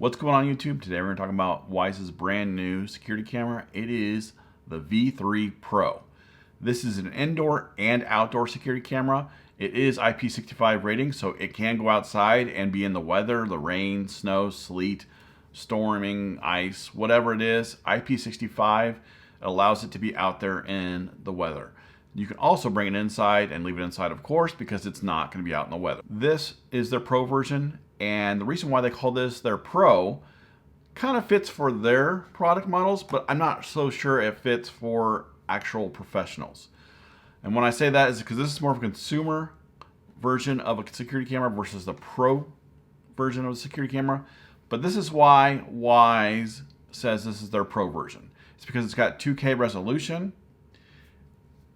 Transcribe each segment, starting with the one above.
What's going on YouTube? Today we're going to talk about Wyze's brand new security camera. It is the V3 Pro. This is an indoor and outdoor security camera. It is IP65 rating, so it can go outside and be in the weather, the rain, snow, sleet, storming, ice, whatever it is. IP65 allows it to be out there in the weather. You can also bring it inside and leave it inside, of course, because it's not going to be out in the weather. This is their Pro version, and the reason why they call this their Pro kind of fits for their product models, but I'm not so sure it fits for actual professionals. And when I say that is because this is more of a consumer version of a security camera versus the Pro version of a security camera. But this is why Wyze says this is their Pro version. It's because it's got 2K resolution,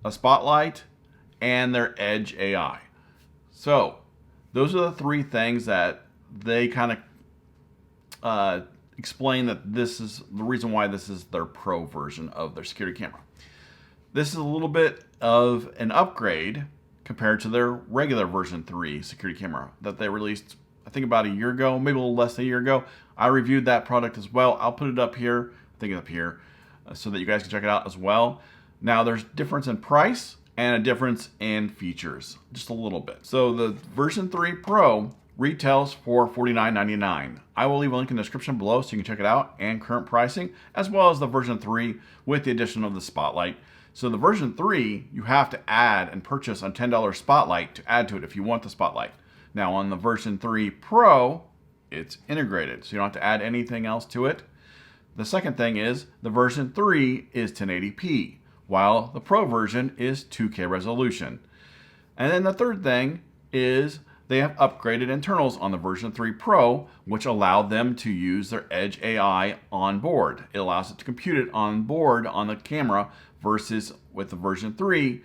a spotlight, and their Edge AI. So those are the three things that they kind of explain that this is the reason why this is their Pro version of their security camera. This is a little bit of an upgrade compared to their regular version 3 security camera that they released, I think about a year ago, maybe a little less than a year ago. I reviewed that product as well. I'll put it up here, I think up here, so that you guys can check it out as well. Now there's difference in price and a difference in features, just a little bit. So the version 3 Pro retails for $49.99. I will leave a link in the description below so you can check it out and current pricing, as well as the version 3 with the addition of the spotlight. So the version 3, you have to add and purchase a $10 spotlight to add to it if you want the spotlight. Now on the version 3 Pro, it's integrated, so you don't have to add anything else to it. The second thing is the version 3 is 1080p, while the Pro version is 2K resolution. And then the third thing is they have upgraded internals on the version 3 Pro, which allow them to use their Edge AI on board. It allows it to compute it on board on the camera versus with the version 3,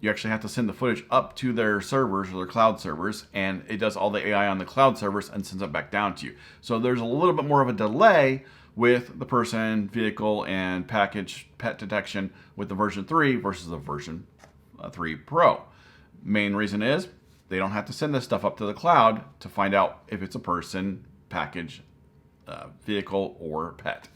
you actually have to send the footage up to their servers or their cloud servers, and it does all the AI on the cloud servers and sends it back down to you. So there's a little bit more of a delay with the person, vehicle, and package pet detection with the version 3 versus the version 3 Pro. Main reason is they don't have to send this stuff up to the cloud to find out if it's a person, package, vehicle, or pet.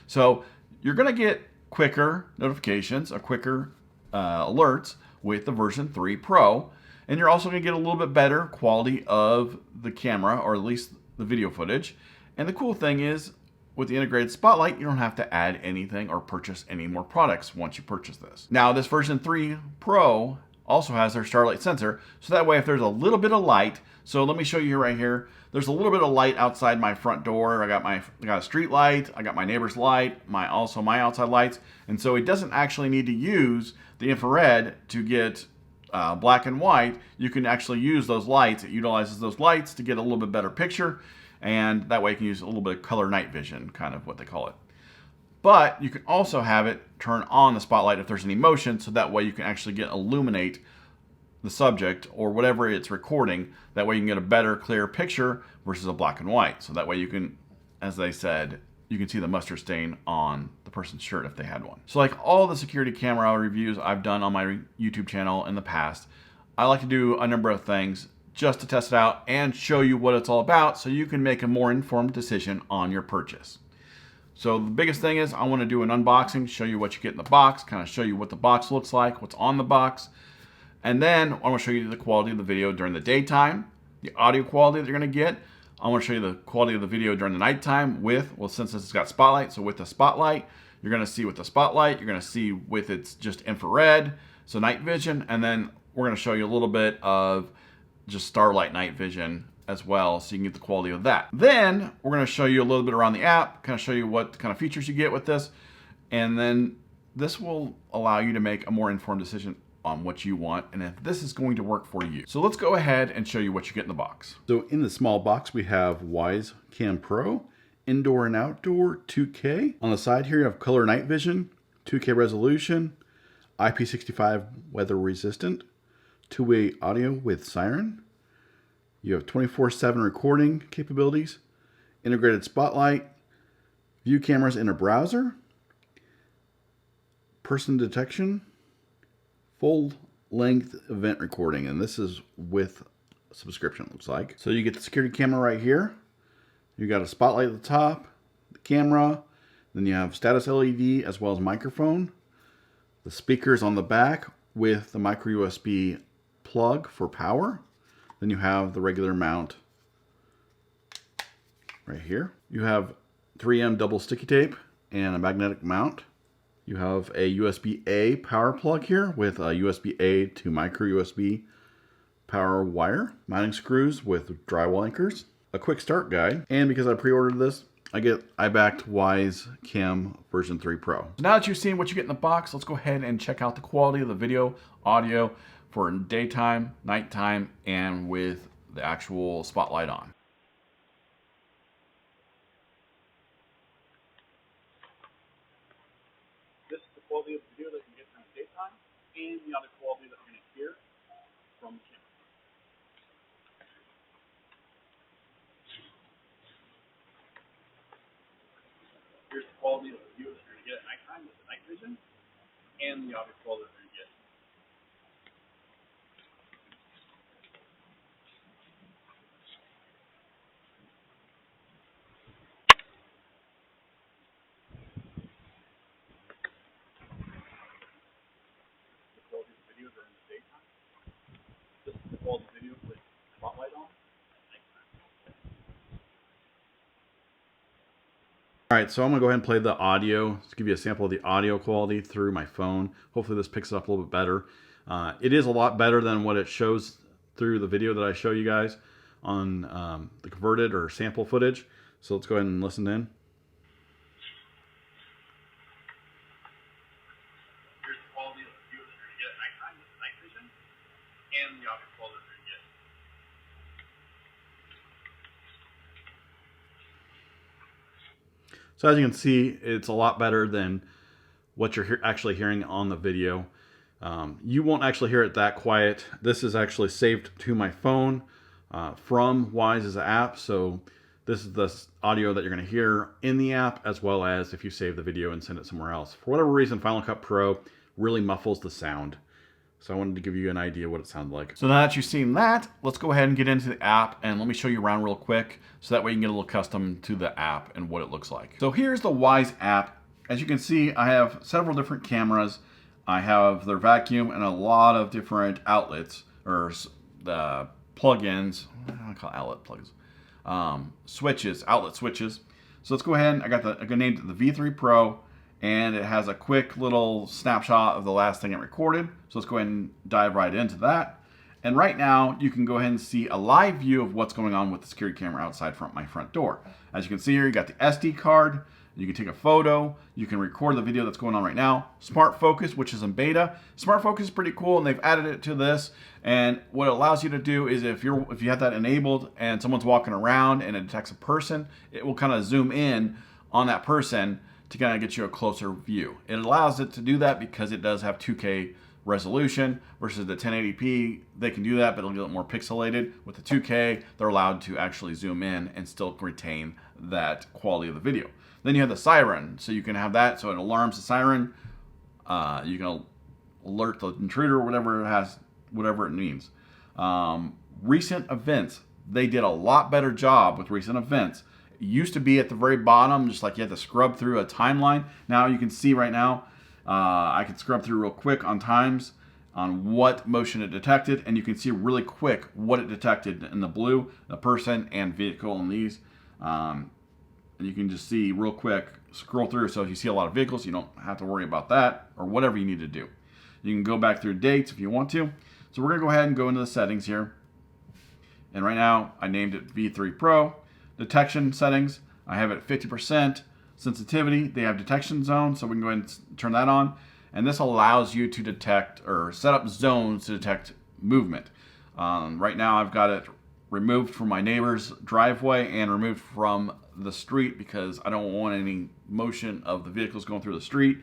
So you're going to get quicker notifications or quicker alerts with the version 3 Pro, and you're also going to get a little bit better quality of the camera, or at least the video footage. And the cool thing is, with the integrated spotlight, you don't have to add anything or purchase any more products once you purchase this. Now, this version 3 Pro also has their starlight sensor, so that way if there's a little bit of light, so let me show you right here, there's a little bit of light outside my front door. I got a street light, I got my neighbor's light, also my outside lights, and so it doesn't actually need to use the infrared to get black and white. You can actually use those lights. It utilizes those lights to get a little bit better picture, and that way you can use a little bit of color night vision, kind of what they call it. But you can also have it turn on the spotlight if there's any motion, so that way you can actually illuminate the subject or whatever it's recording. That way you can get a better, clear picture versus a black and white. So that way you can, as they said, you can see the mustard stain on the person's shirt if they had one. So like all the security camera reviews I've done on my YouTube channel in the past, I like to do a number of things just to test it out and show you what it's all about so you can make a more informed decision on your purchase. So the biggest thing is I want to do an unboxing, show you what you get in the box, kind of show you what the box looks like, what's on the box. And then I want to show you the quality of the video during the daytime, the audio quality that you're going to get. I want to show you the quality of the video during the nighttime since this has got spotlight, so with the spotlight, you're going to see with the spotlight, you're going to see with its just infrared, so night vision, and then we're going to show you a little bit of just starlight night vision as well, so you can get the quality of that. Then we're going to show you a little bit around the app, kind of show you what kind of features you get with this, and then this will allow you to make a more informed decision on what you want and if this is going to work for you. So let's go ahead and show you what you get in the box. So in the small box we have Wyze Cam Pro, indoor and outdoor, 2K. On the side here you have color night vision, 2K resolution, IP65 weather resistant, two-way audio with siren. You have 24/7 recording capabilities, integrated spotlight, view cameras in a browser, person detection, full-length event recording, and this is with subscription, it looks like. So you get the security camera right here, You got a spotlight at the top, the camera, then you have status LED as well as microphone, the speakers on the back with the micro USB plug for power. Then you have the regular mount right here. You have 3M double sticky tape and a magnetic mount. You have a USB-A power plug here with a USB-A to micro USB power wire, mounting screws with drywall anchors, a quick start guide, and because I pre-ordered this, I backed Wyze Cam version 3 Pro. So now that you've seen what you get in the box, let's go ahead and check out the quality of the video, audio for daytime, nighttime, and with the actual spotlight on. This is the quality of the video that you get from the daytime and the audio quality that you're going to hear from the camera. Here's the quality of the video that you're going to get at nighttime with the night vision and the audio quality that you're going to get. The quality of the video during the daytime. This is the quality of the video with spotlight on at nighttime. All right, so I'm gonna go ahead and play the audio to give you a sample of the audio quality through my phone. Hopefully this picks it up a little bit better. It is a lot better than what it shows through the video that I show you guys on the converted or sample footage. So let's go ahead and listen in. Here's the quality of the video that you're going to get at nighttime with the night vision and the audio quality that you're going to get. So as you can see, it's a lot better than what you're actually hearing on the video. You won't actually hear it that quiet. This is actually saved to my phone from Wyze's app. So this is the audio that you're going to hear in the app, as well as if you save the video and send it somewhere else. For whatever reason, Final Cut Pro really muffles the sound. So I wanted to give you an idea what it sounded like. So now that you've seen that, let's go ahead and get into the app and let me show you around real quick so that way you can get a little accustomed to the app and what it looks like. So here's the Wyze app. As you can see, I have several different cameras. I have their vacuum and a lot of different outlets or the plugins. I don't call it outlet plugs. Switches, outlet switches. So let's go ahead. I named it the V3 Pro, and it has a quick little snapshot of the last thing it recorded. So let's go ahead and dive right into that. And right now you can go ahead and see a live view of what's going on with the security camera outside my front door. As you can see here, you got the SD card. You can take a photo, you can record the video that's going on right now. Smart Focus, which is in beta. Smart Focus is pretty cool, and they've added it to this. And what it allows you to do is if you have that enabled and someone's walking around and it detects a person, it will kind of zoom in on that person to kind of get you a closer view. It allows it to do that because it does have 2K resolution versus the 1080p. They can do that, but it'll get more pixelated. With the 2K, they're allowed to actually zoom in and still retain that quality of the video. Then you have the siren, so you can have that so it alarms the siren. You can alert the intruder, whatever it means. Recent events, they did a lot better job with recent events. It used to be at the very bottom, just like you had to scrub through a timeline. Now you can see right now, I can scrub through real quick on times on what motion it detected, and you can see really quick what it detected in the blue, the person and vehicle in these. And you can just see real quick, scroll through. So if you see a lot of vehicles, you don't have to worry about that or whatever you need to do. You can go back through dates if you want to. So we're gonna go ahead and go into the settings here. And right now I named it V3 Pro. Detection settings, I have it at 50%. Sensitivity, they have detection zone. So we can go ahead and turn that on. And this allows you to detect or set up zones to detect movement. Right now I've got it removed from my neighbor's driveway and removed from the street because I don't want any motion of the vehicles going through the street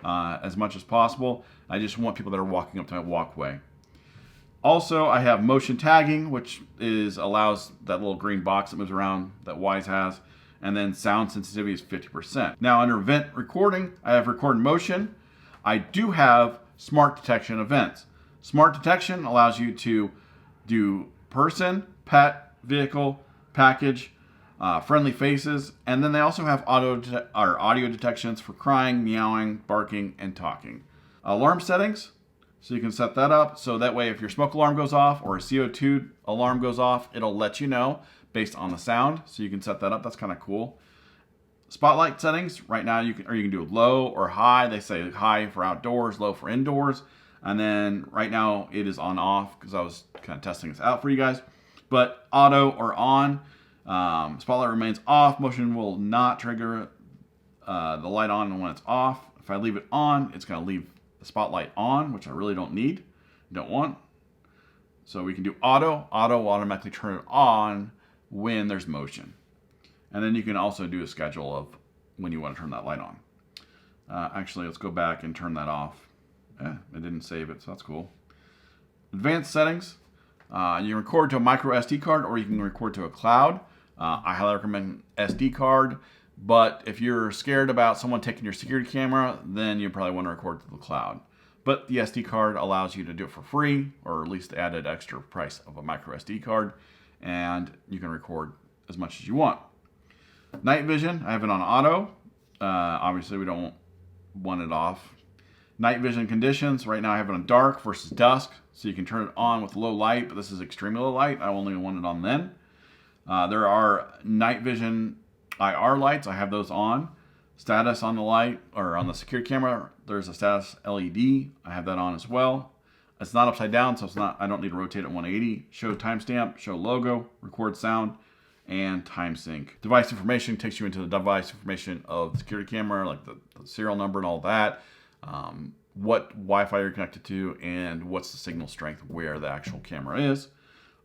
as much as possible. I just want people that are walking up to my walkway. Also, I have motion tagging, which allows that little green box that moves around that Wyze has. And then sound sensitivity is 50%. Now under event recording, I have record motion. I do have smart detection events. Smart detection allows you to do person, pet, vehicle, package, friendly faces, and then they also have audio detections for crying, meowing, barking, and talking. Alarm settings, so you can set that up so that way if your smoke alarm goes off or a CO2 alarm goes off, it'll let you know based on the sound. So you can set that up. That's kind of cool. Spotlight settings, right now you can do low or high. They say high for outdoors, low for indoors. And then right now it is on off because I was kind of testing this out for you guys. But auto or on, spotlight remains off. Motion will not trigger the light on when it's off. If I leave it on, it's going to leave the spotlight on, which I really don't need, don't want. So we can do auto. Auto will automatically turn it on when there's motion. And then you can also do a schedule of when you want to turn that light on. Actually, let's go back and turn that off. It didn't save it, so that's cool. Advanced settings. You can record to a micro SD card or you can record to a cloud. I highly recommend SD card, but if you're scared about someone taking your security camera, then you probably want to record to the cloud. But the SD card allows you to do it for free, or at least the added extra price of a micro SD card, and you can record as much as you want. Night vision, I have it on auto. Obviously, we don't want it off. Night vision conditions, right now I have it on dark versus dusk, so you can turn it on with low light, but this is extremely low light. I only want it on then. There are night vision IR lights. I have those on. Status on the light, or on the security camera, there's a status LED. I have that on as well. It's not upside down, so I don't need to rotate it 180. Show timestamp, show logo, record sound, and time sync. Device information takes you into the device information of the security camera, like the serial number and all that. What Wi-Fi you're connected to, and what's the signal strength where the actual camera is.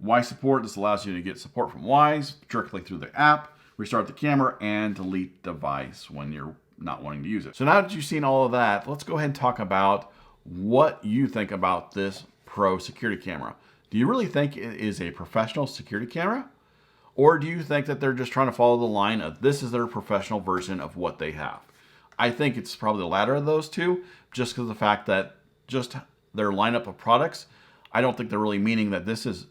Wyze support, this allows you to get support from Wyze directly through the app, restart the camera, and delete device when you're not wanting to use it. So now that you've seen all of that, let's go ahead and talk about what you think about this Pro security camera. Do you really think it is a professional security camera? Or do you think that they're just trying to follow the line of this is their professional version of what they have? I think it's probably the latter of those two, just because of the fact that just their lineup of products, I don't think they're really meaning that this is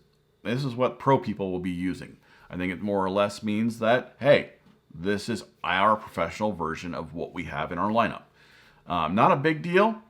what pro people will be using. I think it more or less means that, hey, this is our professional version of what we have in our lineup. Not a big deal.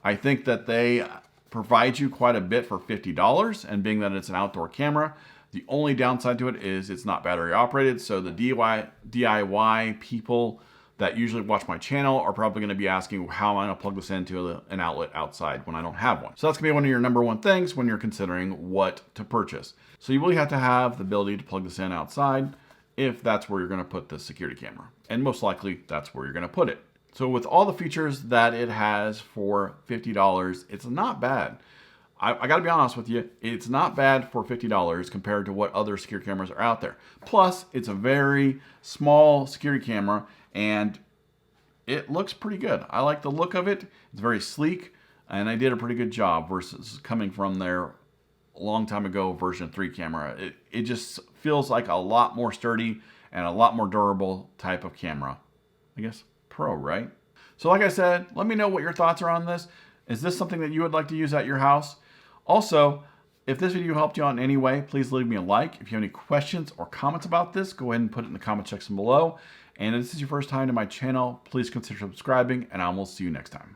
I think that they provide you quite a bit for $50, and being that it's an outdoor camera, the only downside to it is it's not battery operated, so the DIY people that usually watch my channel are probably going to be asking how am I going to plug this into an outlet outside when I don't have one. So that's going to be one of your number one things when you're considering what to purchase. So you really have to have the ability to plug this in outside if that's where you're going to put the security camera. And most likely that's where you're going to put it. So with all the features that it has for $50, it's not bad. I got to be honest with you, it's not bad for $50 compared to what other security cameras are out there. Plus, it's a very small security camera and it looks pretty good. I like the look of it. It's very sleek and they did a pretty good job versus coming from their long time ago version 3 camera. It just feels like a lot more sturdy and a lot more durable type of camera. I guess Pro, right? So like I said, let me know what your thoughts are on this. Is this something that you would like to use at your house? Also, if this video helped you out in any way, please leave me a like. If you have any questions or comments about this, go ahead and put it in the comment section below. And if this is your first time to my channel, please consider subscribing, and I will see you next time.